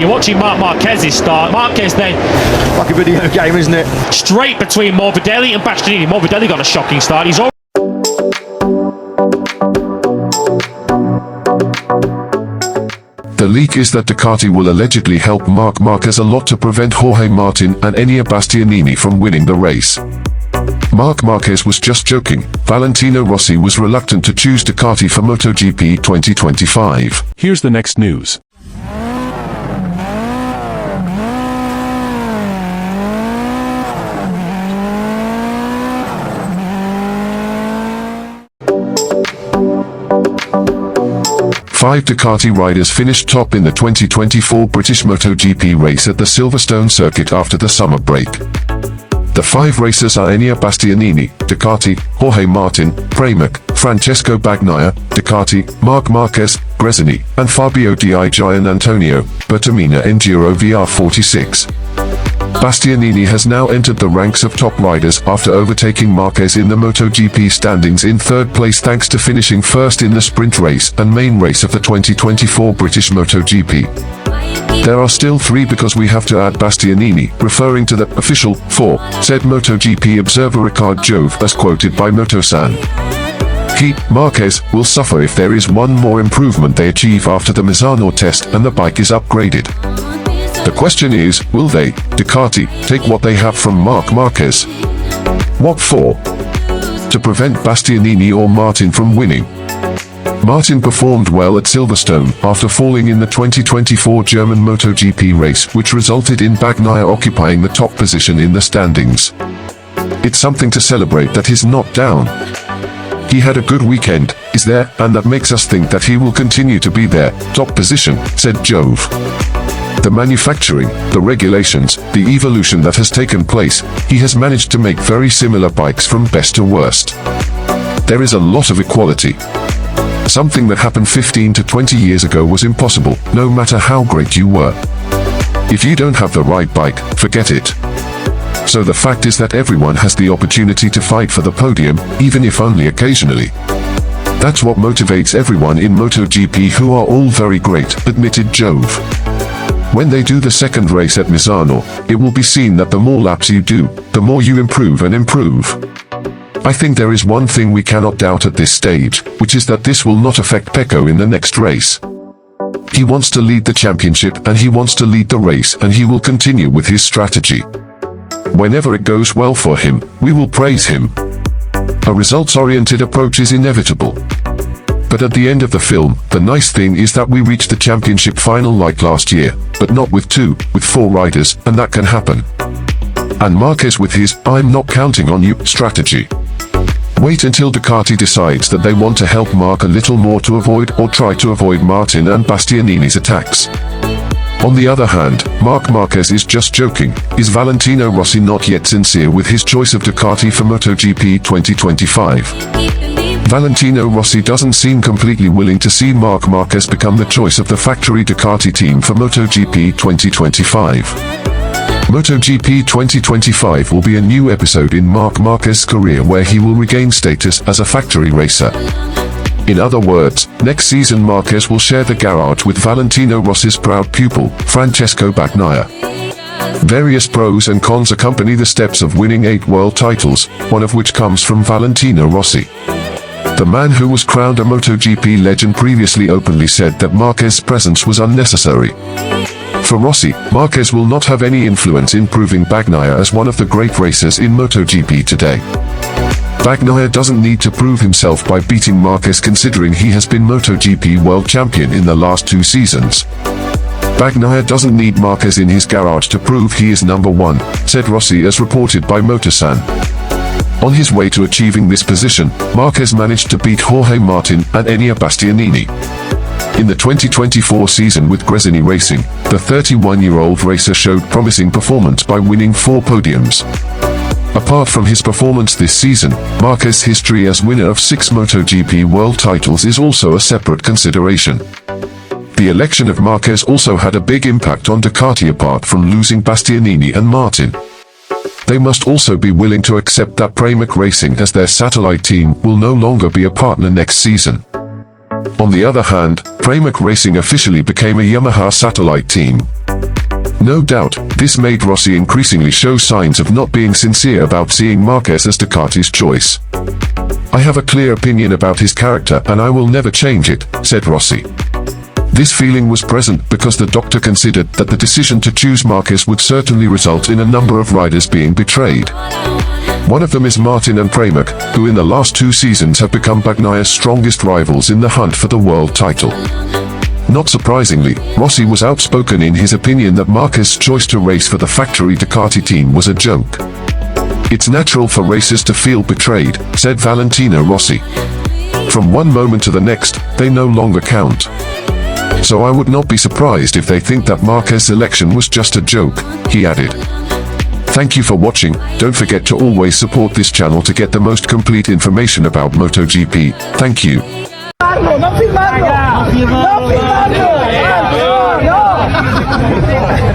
You're watching Marc Marquez's start. Marquez then, Like a video game, isn't it? straight between Morbidelli and Bastianini. Morbidelli got a shocking start. He's all The leak is that Ducati will allegedly help Marc Marquez a lot to prevent Jorge Martin and Enea Bastianini from winning the race. Marc Marquez was just joking. Valentino Rossi was reluctant to choose Ducati for Motogp 2025. Here's the next news. Five Ducati riders finished top in the 2024 British Motogp race at the Silverstone circuit after the summer break. The five racers are Enea Bastianini, Ducati, Jorge Martin, Pramac, Francesco Bagnaia, Ducati, Marc Marquez, Gresini, and Fabio Di Gian Antonio, Bertamina Enduro VR46. Bastianini has now entered the ranks of top riders after overtaking Marquez in the MotoGP standings in third place thanks to finishing first in the sprint race and main race of the 2024 British MotoGP. There are still three because we have to add Bastianini, referring to the official four, said MotoGP observer Ricard Jove as quoted by Motosan. Marquez will suffer if there is one more improvement they achieve after the Misano test and the bike is upgraded. The question is, will they, Ducati, take what they have from Marc Marquez? What for? To prevent Bastianini or Martin from winning. Martin performed well at Silverstone after falling in the 2024 German MotoGP race, which resulted in Bagnaia occupying the top position in the standings. It's something to celebrate that he's not down. He had a good weekend, is there, and that makes us think that he will continue to be there, top position, said Jove. The manufacturing, the regulations, the evolution that has taken place, he has managed to make very similar bikes from best to worst. There is a lot of equality. Something that happened 15 to 20 years ago was impossible, no matter how great you were. If you don't have the right bike, forget it. So the fact is that everyone has the opportunity to fight for the podium, even if only occasionally. That's what motivates everyone in MotoGP who are all very great, admitted Jove. When they do the second race at Misano, it will be seen that the more laps you do, the more you improve and improve. I think there is one thing we cannot doubt at this stage, which is that this will not affect Pecco in the next race. He wants to lead the championship and he wants to lead the race and he will continue with his strategy. Whenever it goes well for him, we will praise him. A results-oriented approach is inevitable. But at the end of the film, the nice thing is that we reached the championship final like last year, but not with two, with four riders, and that can happen. And Marquez with his, I'm not counting on you, strategy. Wait until Ducati decides that they want to help Marc a little more to avoid or try to avoid Martin and Bastianini's attacks. On the other hand, Marc Marquez is just joking. Is Valentino Rossi not yet sincere with his choice of Ducati for MotoGP 2025? Valentino Rossi doesn't seem completely willing to see Marc Marquez become the choice of the factory Ducati team for MotoGP 2025. MotoGP 2025 will be a new episode in Marc Marquez's career where he will regain status as a factory racer. In other words, next season Marquez will share the garage with Valentino Rossi's proud pupil, Francesco Bagnaia. Various pros and cons accompany the steps of winning 8 world titles, one of which comes from Valentino Rossi. The man who was crowned a MotoGP legend previously openly said that Marquez's presence was unnecessary. For Rossi, Marquez will not have any influence in proving Bagnaia as one of the great racers in MotoGP today. Bagnaia doesn't need to prove himself by beating Marquez considering he has been MotoGP world champion in the last 2 seasons. Bagnaia doesn't need Marquez in his garage to prove he is number one, said Rossi as reported by Motorsan. On his way to achieving this position, Marquez managed to beat Jorge Martin and Enea Bastianini. In the 2024 season with Gresini Racing, the 31-year-old racer showed promising performance by winning 4 podiums. Apart from his performance this season, Marquez's history as winner of 6 MotoGP world titles is also a separate consideration. The election of Marquez also had a big impact on Ducati apart from losing Bastianini and Martin. They must also be willing to accept that Pramac Racing as their satellite team will no longer be a partner next season. On the other hand, Pramac Racing officially became a Yamaha satellite team. No doubt, this made Rossi increasingly show signs of not being sincere about seeing Marquez as Ducati's choice. "I have a clear opinion about his character and I will never change it," said Rossi. This feeling was present because the doctor considered that the decision to choose Marquez would certainly result in a number of riders being betrayed. One of them is Martin and Pramac, who in the last 2 seasons have become Bagnaia's strongest rivals in the hunt for the world title. Not surprisingly, Rossi was outspoken in his opinion that Marquez's choice to race for the factory Ducati team was a joke. "It's natural for racers to feel betrayed," said Valentino Rossi. "From one moment to the next, they no longer count. So I would not be surprised if they think that Marquez's selection was just a joke," he added. Thank you for watching. Don't forget to always support this channel to get the most complete information about MotoGP. Thank you. No filmarlo! No filmarlo! No!